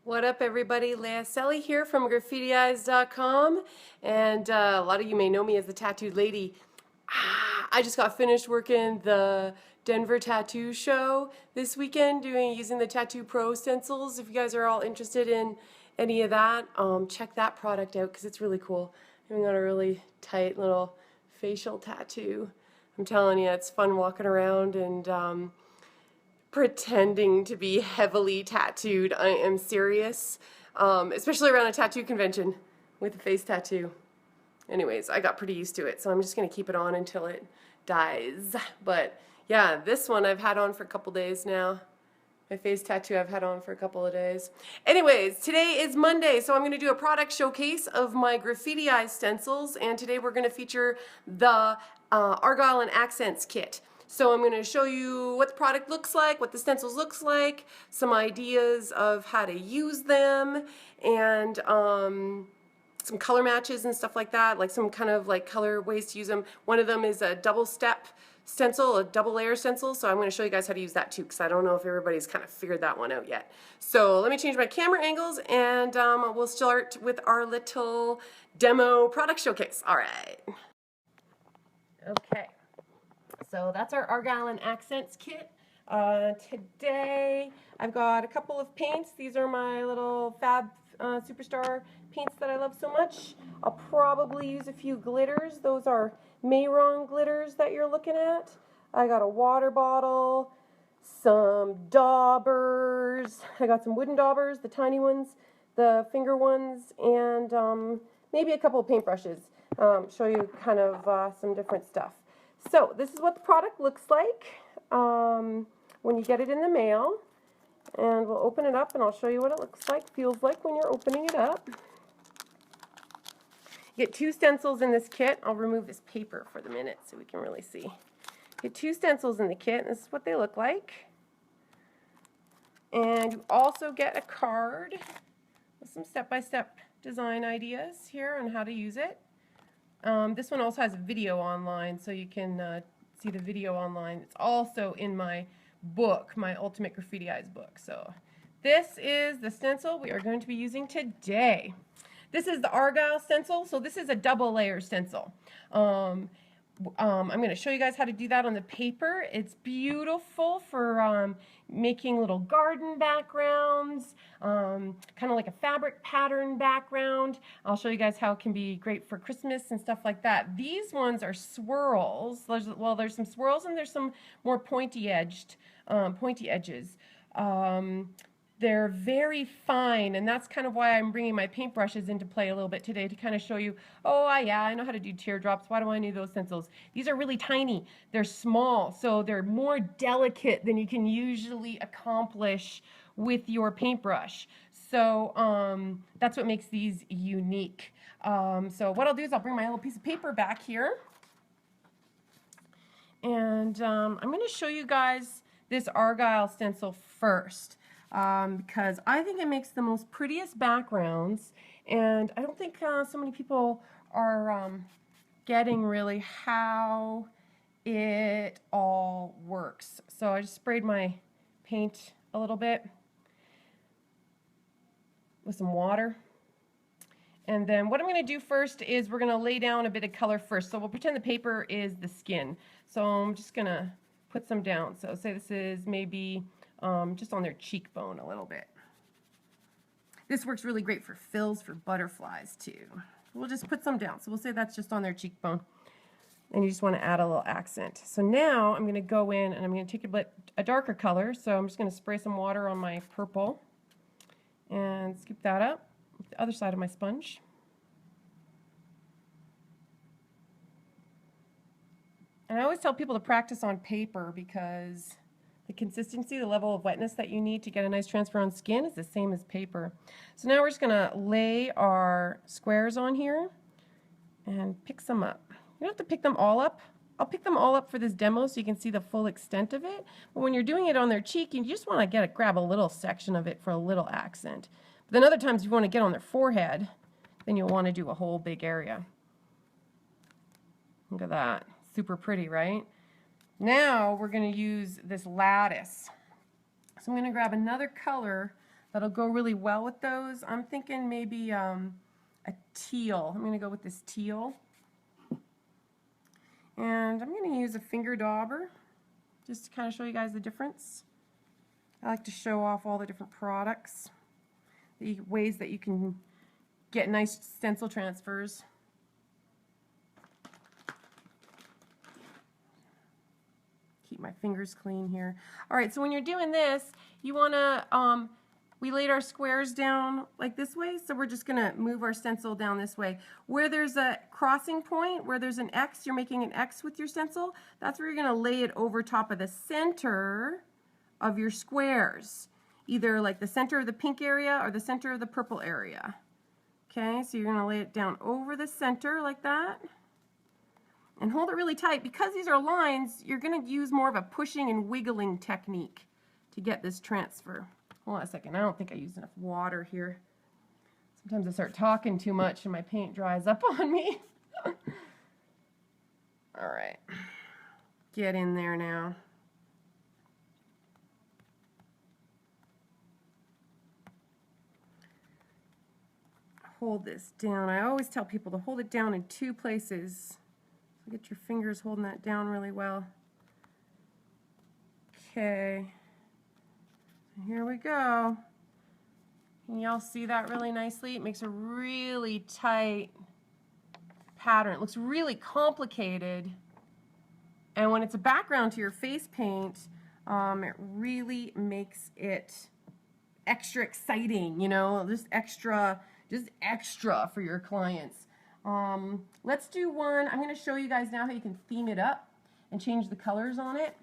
What up, everybody? Leah Selly here from GraffitiEyes.com, and a lot of you may know me as the Tattooed Lady. I just got finished working the Denver tattoo show this weekend, using the TattooPro stencils. If you guys are all interested in any of that, check that product out because it's really cool. I've got a really tight little facial tattoo. I'm telling you, it's fun walking around and pretending to be heavily tattooed. I am serious, especially around a tattoo convention with a face tattoo. Anyways, I got pretty used to it, so I'm just going to keep it on until it dies. But yeah, this one I've had on for a couple days now. My face tattoo I've had on for a couple of days. Anyways, today is Monday, so I'm going to do a product showcase of my GraffitiEyes stencils, and today we're going to feature the Argyle Accents kit. So I'm going to show you what the product looks like, what the stencils looks like, some ideas of how to use them, and some color matches and stuff like that, like some kind of like color ways to use them. One of them is a double step stencil, a double layer stencil, so I'm going to show you guys how to use that too, because I don't know if everybody's kind of figured that one out yet. So let me change my camera angles, and we'll start with our little demo product showcase. All right. Okay. So that's our Argyle Accents kit. Today I've got a couple of paints. These are my little Fab Superstar paints that I love so much. I'll probably use a few glitters. Those are Mayron glitters that you're looking at. I got a water bottle, some daubers. I got some wooden daubers, the tiny ones, the finger ones, and maybe a couple of paintbrushes. Show you kind of some different stuff. So this is what the product looks like when you get it in the mail, and we'll open it up and I'll show you what it looks like, feels like when you're opening it up. You get 2 stencils in this kit. I'll remove this paper for the minute so we can really see. You get 2 stencils in the kit, and this is what they look like. And you also get a card with some step-by-step design ideas here on how to use it. This one also has a video online, so you can see the video online. It's also in my book, my Ultimate GraffitiEyes book. So this is the stencil we are going to be using today. This is the Argyle stencil, so this is a double layer stencil. I'm going to show you guys how to do that on the paper. It's beautiful for making little garden backgrounds, kind of like a fabric pattern background. I'll show you guys how it can be great for Christmas and stuff like that. These ones are swirls. There's some swirls and there's some more pointy edges. They're very fine, and that's kind of why I'm bringing my paintbrushes into play a little bit today to kind of show you, oh, yeah, I know how to do teardrops. Why do I need those stencils? These are really tiny. They're small, so they're more delicate than you can usually accomplish with your paintbrush. So that's what makes these unique. So what I'll do is I'll bring my little piece of paper back here, and I'm going to show you guys this Argyle stencil first. Because I think it makes the most prettiest backgrounds, and I don't think so many people are getting really how it all works. So I just sprayed my paint a little bit with some water. And then what I'm going to do first is we're going to lay down a bit of color first. So we'll pretend the paper is the skin. So I'm just going to put some down. So say this is maybe just on their cheekbone a little bit. This works really great for fills for butterflies too. We'll just put some down. So we'll say that's just on their cheekbone. And you just want to add a little accent. So now I'm going to go in and I'm going to take a darker color. So I'm just going to spray some water on my purple and scoop that up with the other side of my sponge. And I always tell people to practice on paper because the consistency, the level of wetness that you need to get a nice transfer on skin is the same as paper. So now we're just going to lay our squares on here and pick some up. You don't have to pick them all up. I'll pick them all up for this demo so you can see the full extent of it. But when you're doing it on their cheek, you just want to grab a little section of it for a little accent. But then other times you want to get on their forehead, then you'll want to do a whole big area. Look at that. Super pretty, right? Now we're going to use this lattice. So I'm going to grab another color that'll go really well with those. I'm thinking maybe a teal. I'm going to go with this teal. And I'm going to use a finger dauber just to kind of show you guys the difference. I like to show off all the different products, the ways that you can get nice stencil transfers. Keep my fingers clean here. All right, so when you're doing this, you want to, we laid our squares down like this way, so we're just going to move our stencil down this way. Where there's a crossing point, where there's an X, you're making an X with your stencil, that's where you're going to lay it over top of the center of your squares. Either like the center of the pink area or the center of the purple area. Okay, so you're going to lay it down over the center like that. And hold it really tight. Because these are lines, you're going to use more of a pushing and wiggling technique to get this transfer. Hold on a second, I don't think I used enough water here. Sometimes I start talking too much and my paint dries up on me. All right, get in there now. Hold this down. I always tell people to hold it down in 2 places. So get your fingers holding that down really well. Okay. Here we go. Can y'all see that really nicely? It makes a really tight pattern. It looks really complicated. And when it's a background to your face paint, it really makes it extra exciting, you know, just extra for your clients. Let's do one. I'm going to show you guys now how you can theme it up and change the colors on it.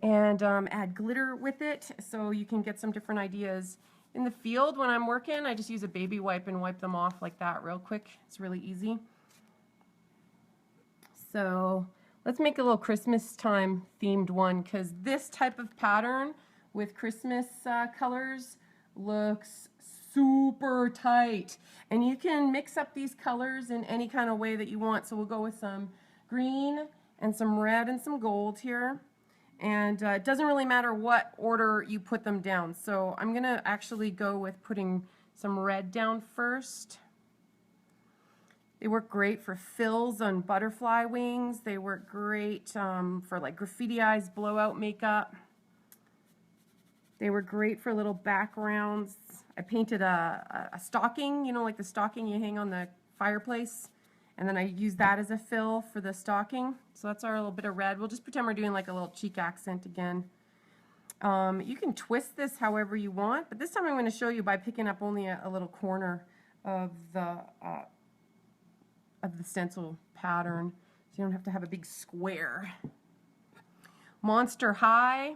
And add glitter with it so you can get some different ideas. In the field when I'm working, I just use a baby wipe and wipe them off like that real quick. It's really easy. So let's make a little Christmas time themed one, because this type of pattern with Christmas colors looks super tight. And you can mix up these colors in any kind of way that you want. So we'll go with some green and some red and some gold here. And it doesn't really matter what order you put them down. So I'm going to actually go with putting some red down first. They work great for fills on butterfly wings. They work great for like GraffitiEyes blowout makeup. They were great for little backgrounds. I painted a stocking, you know, like the stocking you hang on the fireplace. And then I use that as a fill for the stocking. So that's our little bit of red. We'll just pretend we're doing like a little cheek accent again. You can twist this however you want, but this time I'm going to show you by picking up only a little corner of the stencil pattern. So you don't have to have a big square. Monster High,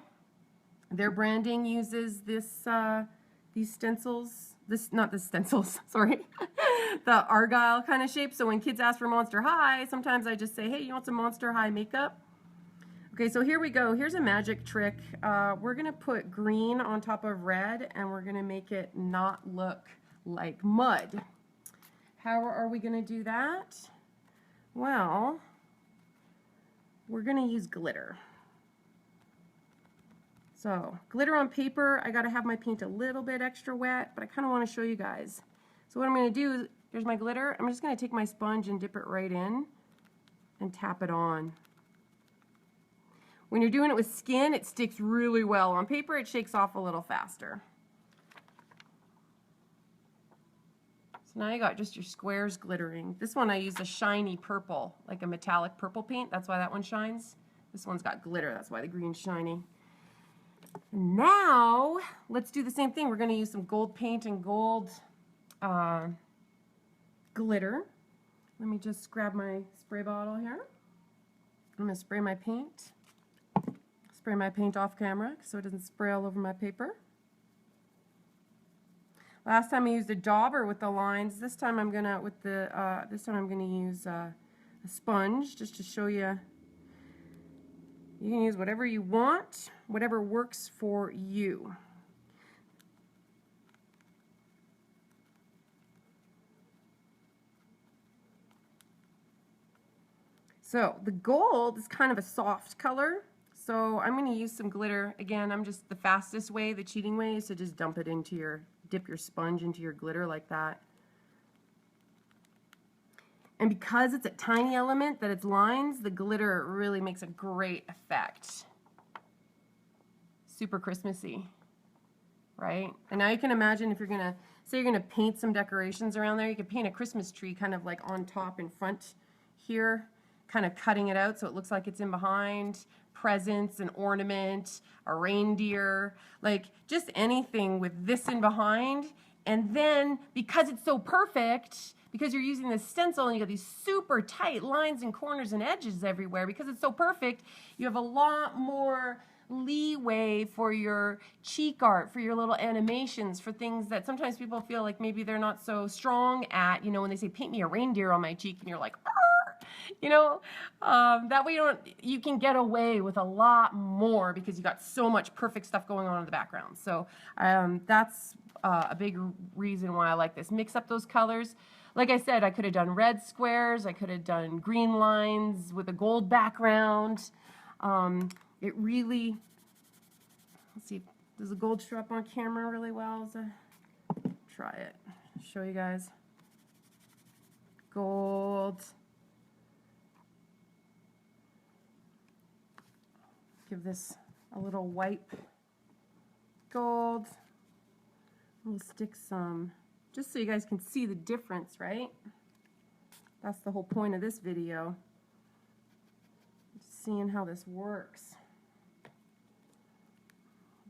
their branding uses this these stencils. Not the stencils, sorry. The Argyle kind of shape. So when kids ask for Monster High, sometimes I just say, hey, you want some Monster High makeup? Okay, so here we go. Here's a magic trick. We're going to put green on top of red, and we're going to make it not look like mud. How are we going to do that? Well, we're going to use glitter. So, glitter on paper, I got to have my paint a little bit extra wet, but I kind of want to show you guys. So what I'm going to do, here's my glitter. I'm just going to take my sponge and dip it right in and tap it on. When you're doing it with skin, it sticks really well. On paper, it shakes off a little faster. So now you got just your squares glittering. This one I use a shiny purple, like a metallic purple paint. That's why that one shines. This one's got glitter. That's why the green's shiny. Now, let's do the same thing. We're going to use some gold paint and gold glitter. Let me just grab my spray bottle here. I'm going to spray my paint. Spray my paint off camera so it doesn't spray all over my paper. Last time I used a dauber with the lines. This time I'm going to use a sponge just to show you. You can use whatever you want, whatever works for you. So the gold is kind of a soft color, so I'm going to use some glitter. Again, I'm just the fastest way, the cheating way, is to just dump it into your dip your sponge into your glitter like that. And because it's a tiny element that it's lines, the glitter really makes a great effect. Super Christmassy, right? And now you can imagine if you're gonna, say you're gonna paint some decorations around there, you could paint a Christmas tree kind of like on top in front here, kind of cutting it out so it looks like it's in behind, presents, an ornament, a reindeer, like just anything with this in behind. And then because it's so perfect, because you're using this stencil and you got these super tight lines and corners and edges everywhere, because it's so perfect, you have a lot more leeway for your cheek art, for your little animations, for things that sometimes people feel like maybe they're not so strong at, you know, when they say paint me a reindeer on my cheek and you're like, arr! You know, that way you can get away with a lot more because you got so much perfect stuff going on in the background. So that's a big reason why I like this. Mix up those colors. Like I said, I could have done red squares, I could have done green lines with a gold background. It really, let's see, does the gold show up on camera really well? Try it, show you guys. Gold. Give this a little wipe. Gold. We'll stick some, just so you guys can see the difference, right? That's the whole point of this video. Just seeing how this works.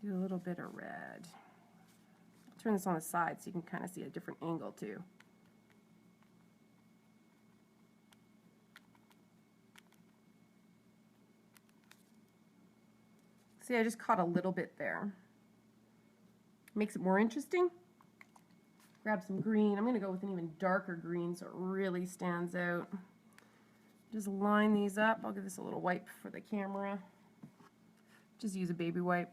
Do a little bit of red. Turn this on the side so you can kind of see a different angle too. See, I just caught a little bit there. Makes it more interesting. Grab some green. I'm going to go with an even darker green so it really stands out. Just line these up. I'll give this a little wipe for the camera. Just use a baby wipe.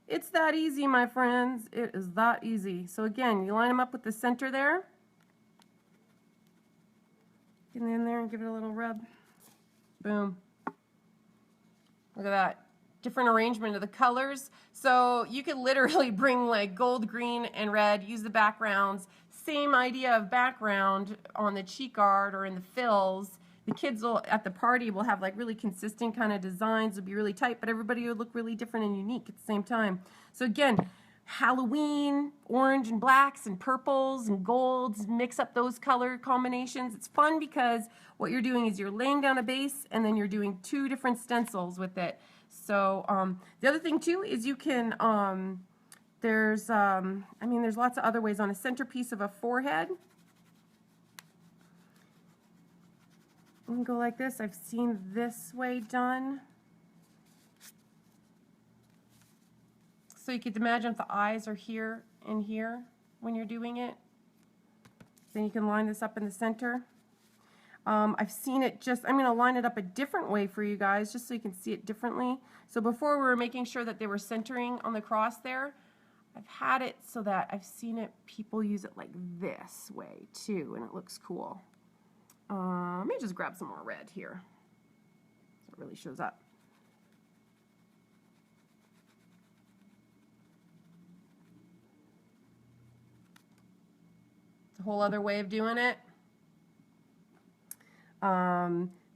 It's that easy, my friends. It is that easy. So again, you line them up with the center there. Get in there and give it a little rub. Boom. Look at that. Different arrangement of the colors. So you could literally bring like gold, green, and red, use the backgrounds. Same idea of background on the cheek art or in the fills. The kids will, at the party, will have like really consistent kind of designs. It'll be really tight, but everybody will look really different and unique at the same time. So again, Halloween, orange and blacks and purples and golds, mix up those color combinations. It's fun because what you're doing is you're laying down a base and then you're doing two different stencils with it. So the other thing too is you can, there's lots of other ways on a centerpiece of a forehead. You can go like this. I've seen this way done. So you could imagine if the eyes are here and here when you're doing it. Then you can line this up in the center. I've seen it just, I'm going to line it up a different way for you guys just so you can see it differently. So before we were making sure that they were centering on the cross there, I've had it so that I've seen it, people use it like this way too, and it looks cool. Let me just grab some more red here so it really shows up. It's a whole other way of doing it.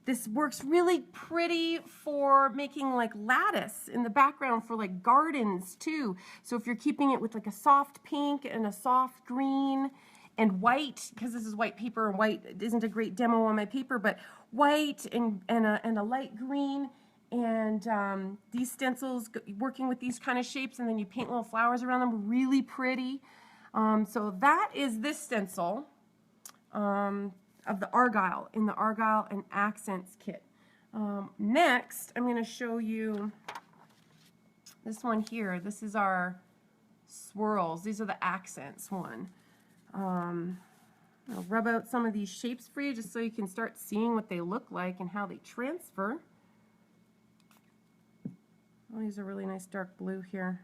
This works really pretty for making like lattice in the background for like gardens too. So if you're keeping it with like a soft pink and a soft green and white, because this is white paper and white isn't a great demo on my paper, but white and a light green and these stencils working with these kind of shapes, and then you paint little flowers around them, really pretty. So that is this stencil. Of the Argyle, in the Argyle and Accents kit. Next, I'm going to show you this one here. This is our swirls. These are the Accents one. I'll rub out some of these shapes for you just so you can start seeing what they look like and how they transfer. I'll use a really nice dark blue here.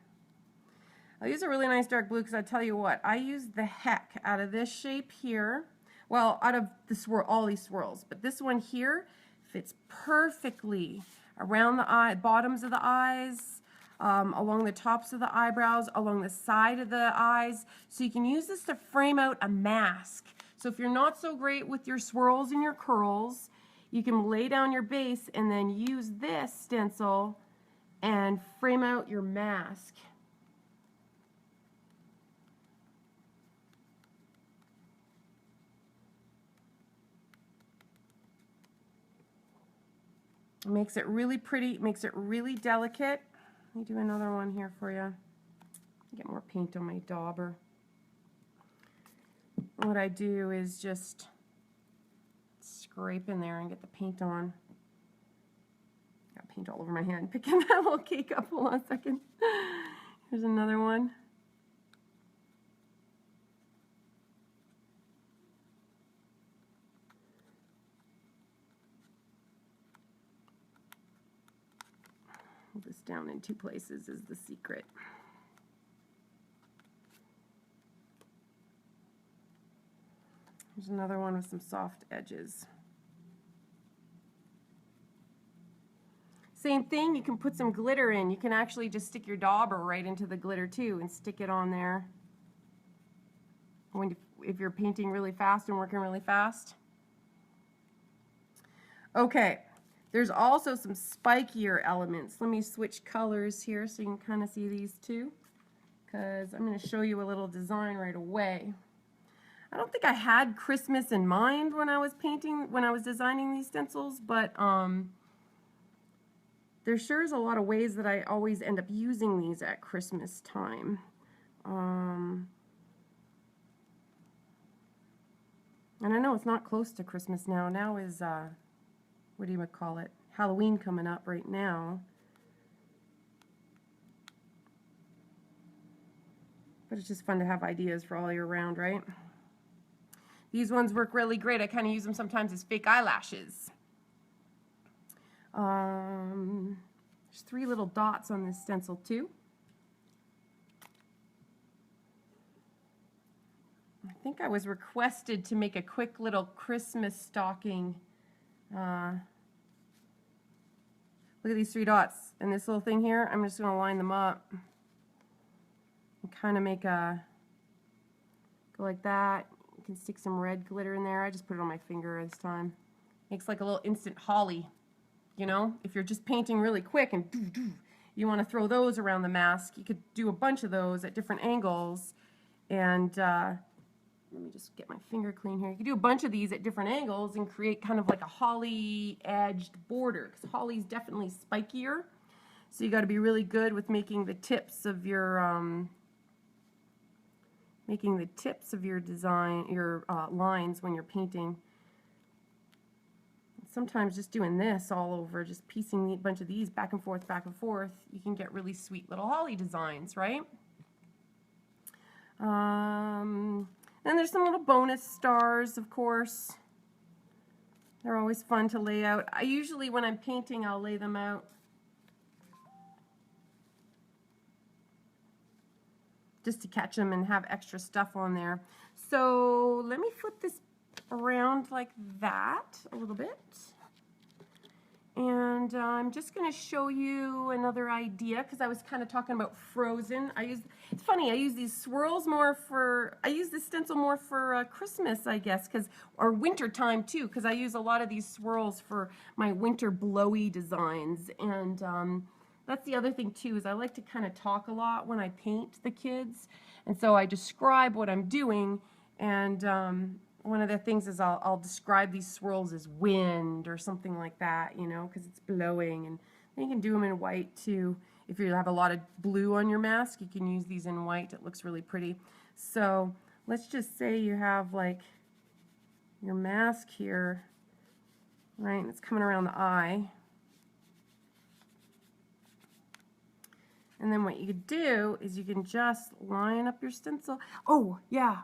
I'll use a really nice dark blue because I tell you what, I use the heck out of this shape here. Well, out of the swirl, all these swirls, but this one here fits perfectly around the eye, bottoms of the eyes, along the tops of the eyebrows, along the side of the eyes. So you can use this to frame out a mask. So if you're not so great with your swirls and your curls, you can lay down your base and then use this stencil and frame out your mask. It makes it really pretty, makes it really delicate. Let me do another one here for you. Get more paint on my dauber. What I do is just scrape in there and get the paint on. Got paint all over my hand. Picking that little cake up. Hold on a second. Here's another one. Hold this down in two places is the secret. Here's another one with some soft edges. Same thing, you can put some glitter in. You can actually just stick your dauber right into the glitter too and stick it on there if you're painting really fast and working really fast. Okay. There's also some spikier elements. Let me switch colors here so you can kind of see these two, because I'm going to show you a little design right away. I don't think I had Christmas in mind when I was designing these stencils, but there sure is a lot of ways that I always end up using these at Christmas time. And I know it's not close to Christmas now. Now is what do you call it? Halloween coming up right now. But it's just fun to have ideas for all year round, right? These ones work really great. I kind of use them sometimes as fake eyelashes. There's 3 little dots on this stencil too. I think I was requested to make a quick little Christmas stocking. Look at these 3 dots and this little thing here. I'm just going to line them up and kind of make a go like that. You can stick some red glitter in there. I just put it on my finger this time. Makes like a little instant holly. You know, if you're just painting really quick and you want to throw those around the mask, you could do a bunch of those at different angles. And let me just get my finger clean here. You can do a bunch of these at different angles and create kind of like a holly edged border, because holly's definitely spikier. So you got to be really good with making the tips of your design, your lines when you're painting. Sometimes just doing this all over, just piecing a bunch of these back and forth, you can get really sweet little holly designs, right? Then there's some little bonus stars, of course. They're always fun to lay out. I usually, when I'm painting, I'll lay them out just to catch them and have extra stuff on there. So let me flip this around like that a little bit. And I'm just going to show you another idea, because I was kind of talking about frozen. It's funny, I use these swirls more for, I use this stencil more for Christmas, I guess, or winter time too, because I use a lot of these swirls for my winter blowy designs. And that's the other thing too, is I like to kind of talk a lot when I paint the kids. And so I describe what I'm doing, and one of the things is I'll describe these swirls as wind or something like that, you know, because it's blowing. And then you can do them in white too. If you have a lot of blue on your mask, you can use these in white. It looks really pretty. So let's just say you have like your mask here, right? And it's coming around the eye. And then what you could do is you can just line up your stencil. Oh, yeah.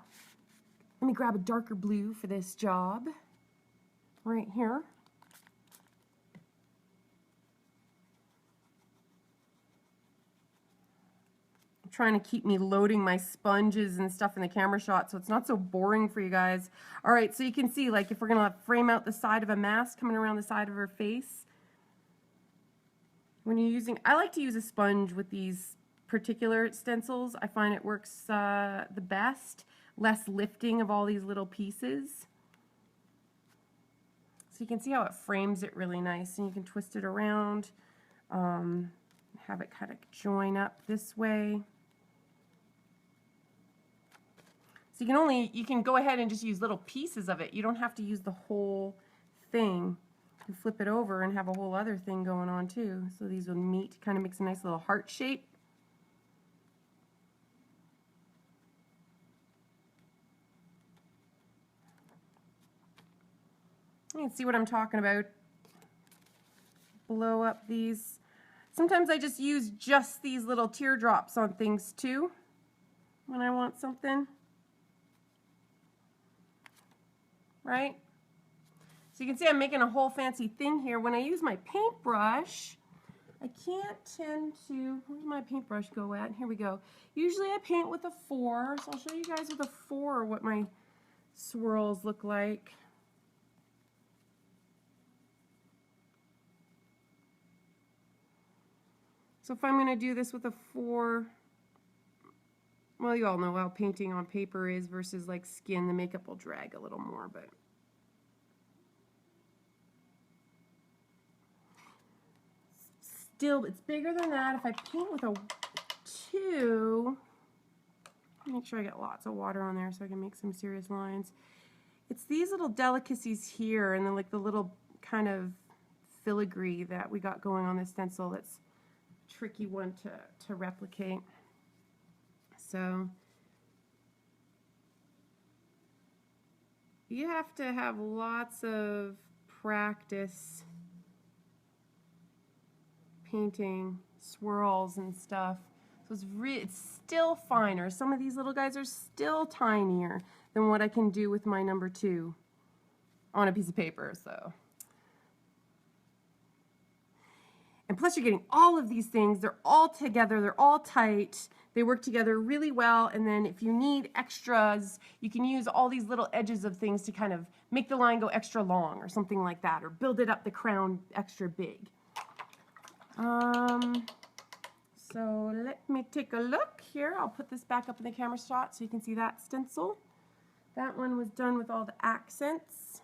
Let me grab a darker blue for this job, right here. I'm trying to keep me loading my sponges and stuff in the camera shot so it's not so boring for you guys. All right, so you can see, like, if we're going to frame out the side of a mask coming around the side of her face, when you're using, I like to use a sponge with these particular stencils. I find it works the best, less lifting of all these little pieces. So you can see how it frames it really nice, and you can twist it around, have it kind of join up this way. So you can go ahead and just use little pieces of it. You don't have to use the whole thing. You can flip it over and have a whole other thing going on too. So these will meet, kind of makes a nice little heart shape. You can see what I'm talking about. Blow up these. Sometimes I just use just these little teardrops on things too when I want something. Right? So you can see I'm making a whole fancy thing here. When I use my paintbrush, I can't tend to, where's my paintbrush go at? Here we go. Usually I paint with a 4, so I'll show you guys with a 4 what my swirls look like. So if I'm going to do this with a 4, well, you all know how painting on paper is versus like skin. The makeup will drag a little more, but still, it's bigger than that. If I paint with a 2, make sure I get lots of water on there so I can make some serious lines. It's these little delicacies here, and then like the little kind of filigree that we got going on this stencil that's tricky one to replicate. So you have to have lots of practice painting swirls and stuff. So it's still finer. Some of these little guys are still tinier than what I can do with my number 2 on a piece of paper. So. And plus you're getting all of these things, they're all together, they're all tight, they work together really well, and then if you need extras, you can use all these little edges of things to kind of make the line go extra long or something like that, or build it up the crown extra big. So let me take a look here. I'll put this back up in the camera shot so you can see that stencil. That one was done with all the accents.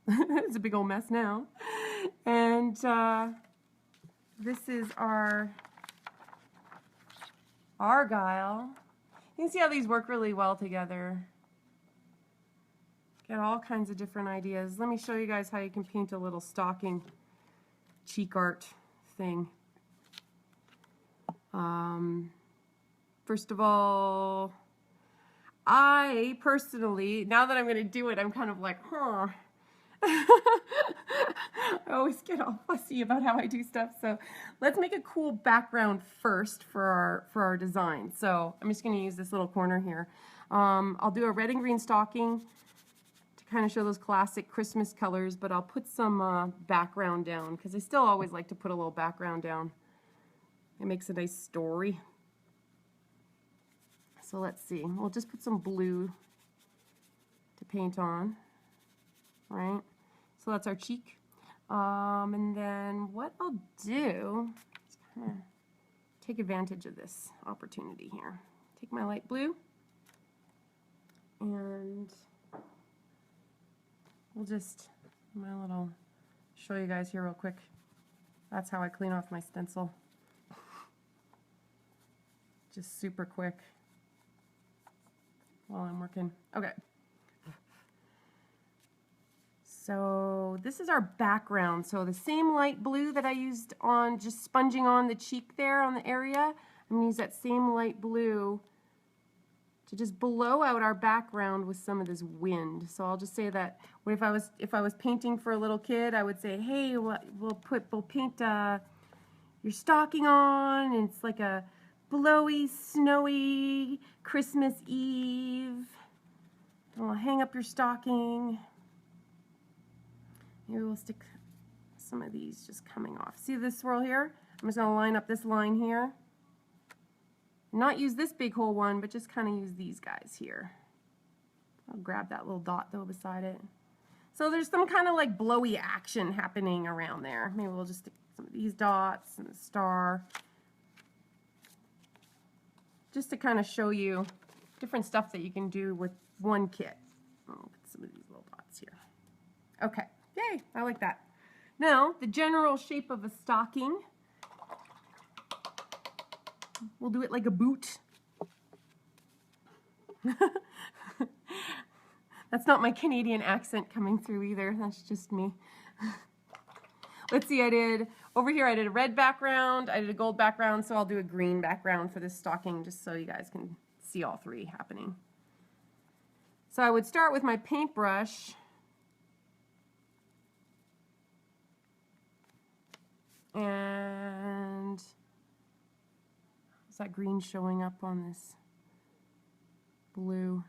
It's a big old mess now. And this is our Argyle. You can see how these work really well together. Get all kinds of different ideas. Let me show you guys how you can paint a little stocking cheek art thing. First of all, I personally, now that I'm going to do it, I'm kind of like, huh. I always get all fussy about how I do stuff, so let's make a cool background first for our design. So I'm just going to use this little corner here. I'll do a red and green stocking to kind of show those classic Christmas colors, but I'll put some background down because I still always like to put a little background down. It makes a nice story. So let's see, we'll just put some blue to paint on. Right, so that's our cheek, and then what I'll do is kind of take advantage of this opportunity here. Take my light blue, and we'll just show you guys here real quick. That's how I clean off my stencil. Just super quick while I'm working. Okay. So this is our background. So the same light blue that I used on just sponging on the cheek there on the area, I'm going to use that same light blue to just blow out our background with some of this wind. So I'll just say that if I was painting for a little kid, I would say, hey, we'll paint your stocking on, and it's like a blowy, snowy Christmas Eve. And we'll hang up your stocking. Maybe we'll stick some of these just coming off. See this swirl here? I'm just going to line up this line here. Not use this big whole one, but just kind of use these guys here. I'll grab that little dot though beside it. So there's some kind of like blowy action happening around there. Maybe we'll just stick some of these dots and the star. Just to kind of show you different stuff that you can do with one kit. I'll put some of these little dots here. Okay, yay, I like that. Now, the general shape of a stocking. We'll do it like a boot. That's not my Canadian accent coming through either. That's just me. Let's see, over here I did a red background, I did a gold background, so I'll do a green background for this stocking just so you guys can see all three happening. So I would start with my paintbrush. And is that green showing up on this blue?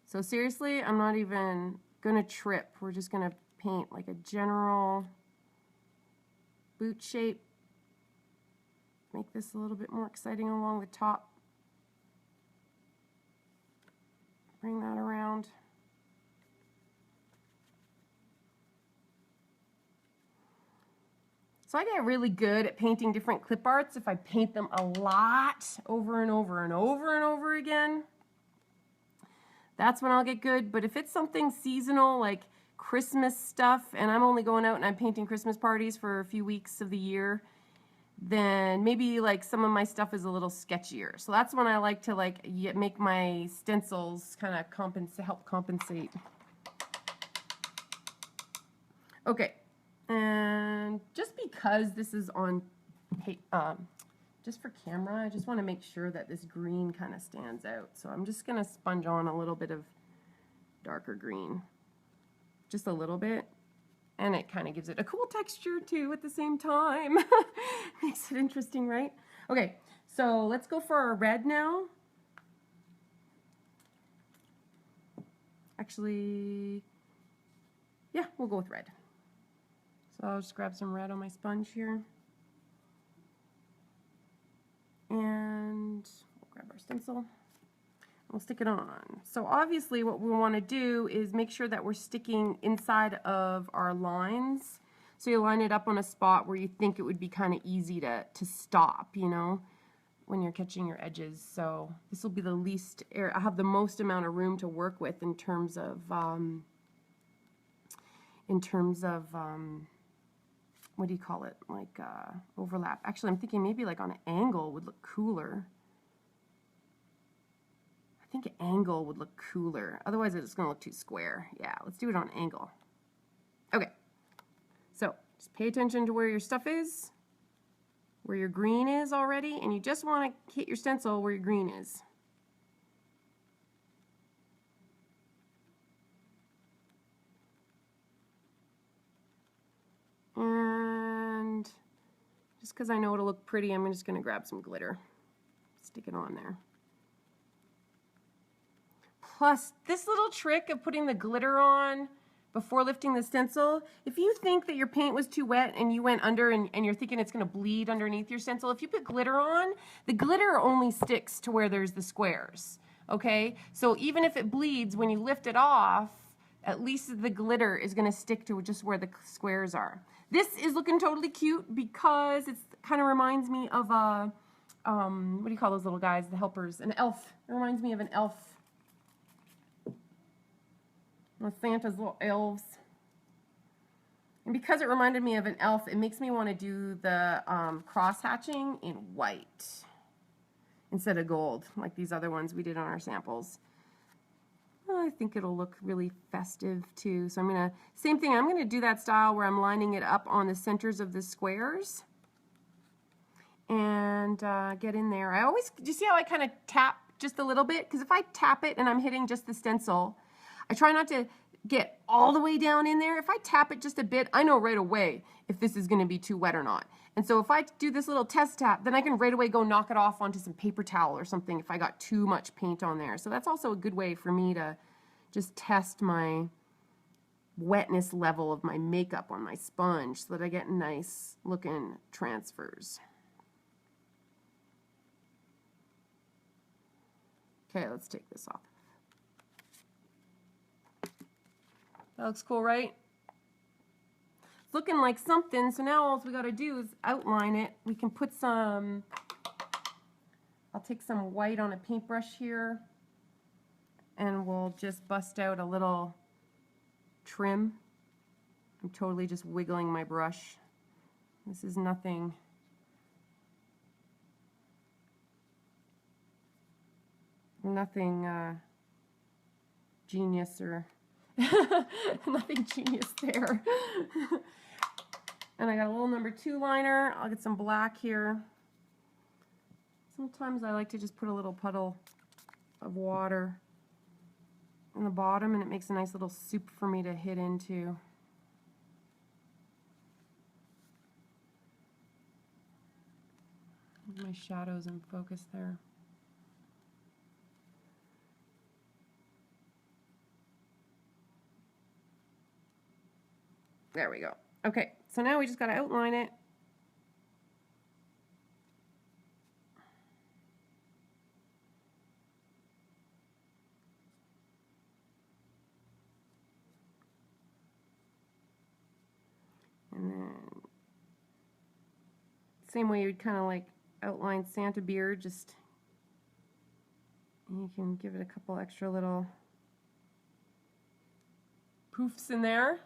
So seriously, I'm not even gonna trip. We're just gonna paint like a general boot shape. Make this a little bit more exciting along the top. Bring that around. So I get really good at painting different clip arts if I paint them a lot over and over and over and over again. That's when I'll get good. But if it's something seasonal like Christmas stuff and I'm only going out and I'm painting Christmas parties for a few weeks of the year, then maybe like some of my stuff is a little sketchier. So that's when I like to like make my stencils kind of help compensate. Okay. And just because this is on, just for camera, I just want to make sure that this green kind of stands out. So I'm just going to sponge on a little bit of darker green. Just a little bit. And it kind of gives it a cool texture too at the same time. Makes it interesting, right? Okay, so let's go for our red now. Actually, yeah, we'll go with red. So I'll just grab some red on my sponge here. And we'll grab our stencil. We'll stick it on. So obviously what we want to do is make sure that we're sticking inside of our lines. So you line it up on a spot where you think it would be kind of easy to stop, you know, when you're catching your edges. So this will be the least area. I have the most amount of room to work with in terms of what do you call it, like overlap. Actually, I'm thinking maybe like on an angle would look cooler. I think an angle would look cooler. Otherwise, it's going to look too square. Yeah, let's do it on an angle. Okay, so just pay attention to where your stuff is, where your green is already, and you just want to hit your stencil where your green is. And just because I know it'll look pretty, I'm just going to grab some glitter. Stick it on there. Plus, this little trick of putting the glitter on before lifting the stencil, if you think that your paint was too wet and you went under and you're thinking it's going to bleed underneath your stencil, if you put glitter on, the glitter only sticks to where there's the squares. Okay? So even if it bleeds, when you lift it off, at least the glitter is going to stick to just where the squares are. This is looking totally cute because it kind of reminds me of a, what do you call those little guys, the helpers? An elf. It reminds me of an elf. Santa's little elves. And because it reminded me of an elf, it makes me want to do the cross hatching in white instead of gold, like these other ones we did on our samples. I think it'll look really festive too. So I'm gonna, same thing, I'm gonna do that style where I'm lining it up on the centers of the squares and get in there. I always, do you see how I kind of tap just a little bit? Because if I tap it and I'm hitting just the stencil, I try not to get all the way down in there. If I tap it just a bit, I know right away if this is gonna be too wet or not. And so if I do this little test tap, then I can right away go knock it off onto some paper towel or something if I got too much paint on there. So that's also a good way for me to just test my wetness level of my makeup on my sponge so that I get nice looking transfers. Okay, let's take this off. That looks cool, right? It's looking like something, so now all we gotta do is outline it. We can put some, I'll take some white on a paintbrush here, and we'll just bust out a little trim. I'm totally just wiggling my brush. This is nothing genius or nothing genius there. And I got a little number 2 liner. I'll get some black here. Sometimes I like to just put a little puddle of water in the bottom, and it makes a nice little soup for me to hit into. My shadows in focus there. There we go. Okay, so now we just got to outline it. And then same way you'd kind of like outline Santa beard, just you can give it a couple extra little poofs in there.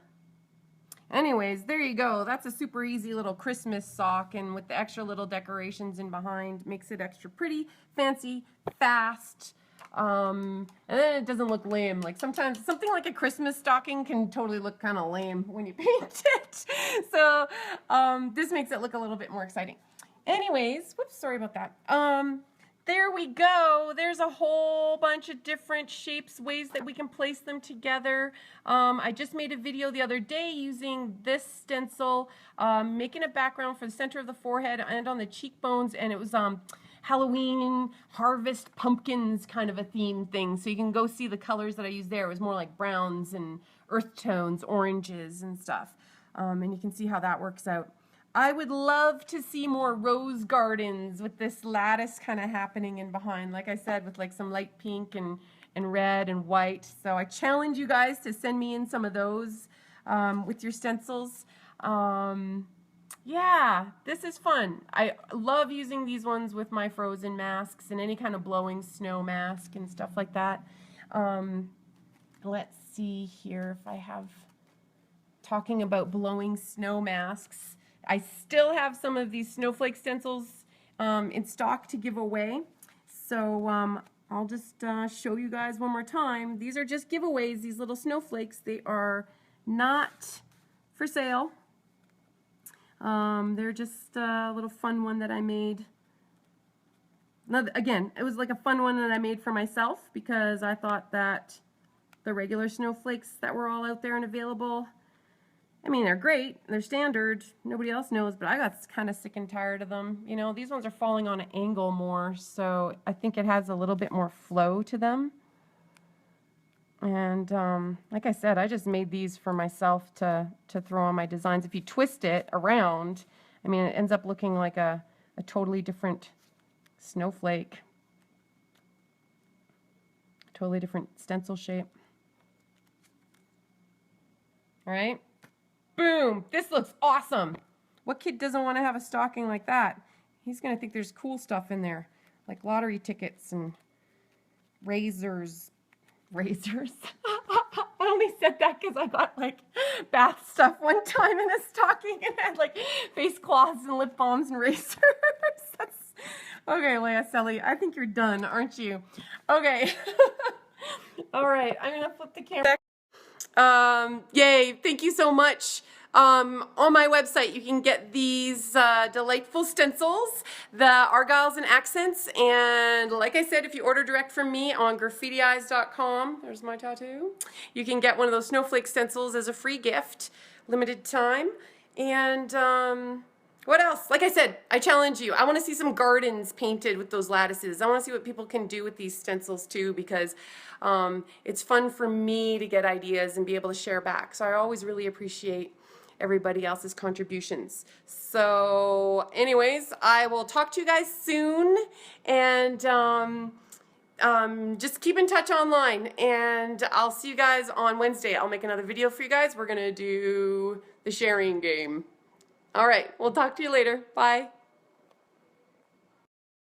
Anyways, there you go. That's a super easy little Christmas sock, and with the extra little decorations in behind, makes it extra pretty, fancy, fast, and then it doesn't look lame. Like sometimes something like a Christmas stocking can totally look kind of lame when you paint it. So this makes it look a little bit more exciting. Anyways, whoops, sorry about that. There we go. There's a whole bunch of different shapes, ways that we can place them together. I just made a video the other day using this stencil, making a background for the center of the forehead and on the cheekbones, and it was Halloween harvest pumpkins kind of a theme thing. So you can go see the colors that I used there. It was more like browns and earth tones, oranges and stuff. And you can see how that works out. I would love to see more rose gardens with this lattice kind of happening in behind, like I said, with like some light pink and red and white. So I challenge you guys to send me in some of those with your stencils. Yeah, this is fun. I love using these ones with my frozen masks and any kind of blowing snow mask and stuff like that. Let's see here if I have, talking about blowing snow masks. I still have some of these snowflake stencils in stock to give away. So I'll just show you guys one more time. These are just giveaways, these little snowflakes. They are not for sale. They're just a little fun one that I made. Now, again, it was like a fun one that I made for myself because I thought that the regular snowflakes that were all out there and available, I mean, they're great, they're standard, nobody else knows, but I got kind of sick and tired of them. You know, these ones are falling on an angle more, so I think it has a little bit more flow to them. And like I said, I just made these for myself to throw on my designs. If you twist it around, I mean, it ends up looking like a totally different snowflake. Totally different stencil shape. All right. Boom! This looks awesome. What kid doesn't want to have a stocking like that? He's going to think there's cool stuff in there, like lottery tickets and razors. Razors? I only said that because I got like bath stuff one time in a stocking and had like face cloths and lip balms and razors. That's... Okay, Leah Selly, I think you're done, aren't you? Okay. All right, I'm going to flip the camera. Yay, thank you so much. On my website, you can get these delightful stencils, the Argyles and Accents, and like I said, if you order direct from me on GraffitiEyes.com, there's my tattoo, you can get one of those snowflake stencils as a free gift, limited time. And what else? Like I said, I challenge you. I want to see some gardens painted with those lattices. I want to see what people can do with these stencils too, because it's fun for me to get ideas and be able to share back. So I always really appreciate everybody else's contributions. So anyways, I will talk to you guys soon, and just keep in touch online, and I'll see you guys on Wednesday. I'll make another video for you guys. We're going to do the sharing game. All right, we'll talk to you later. Bye.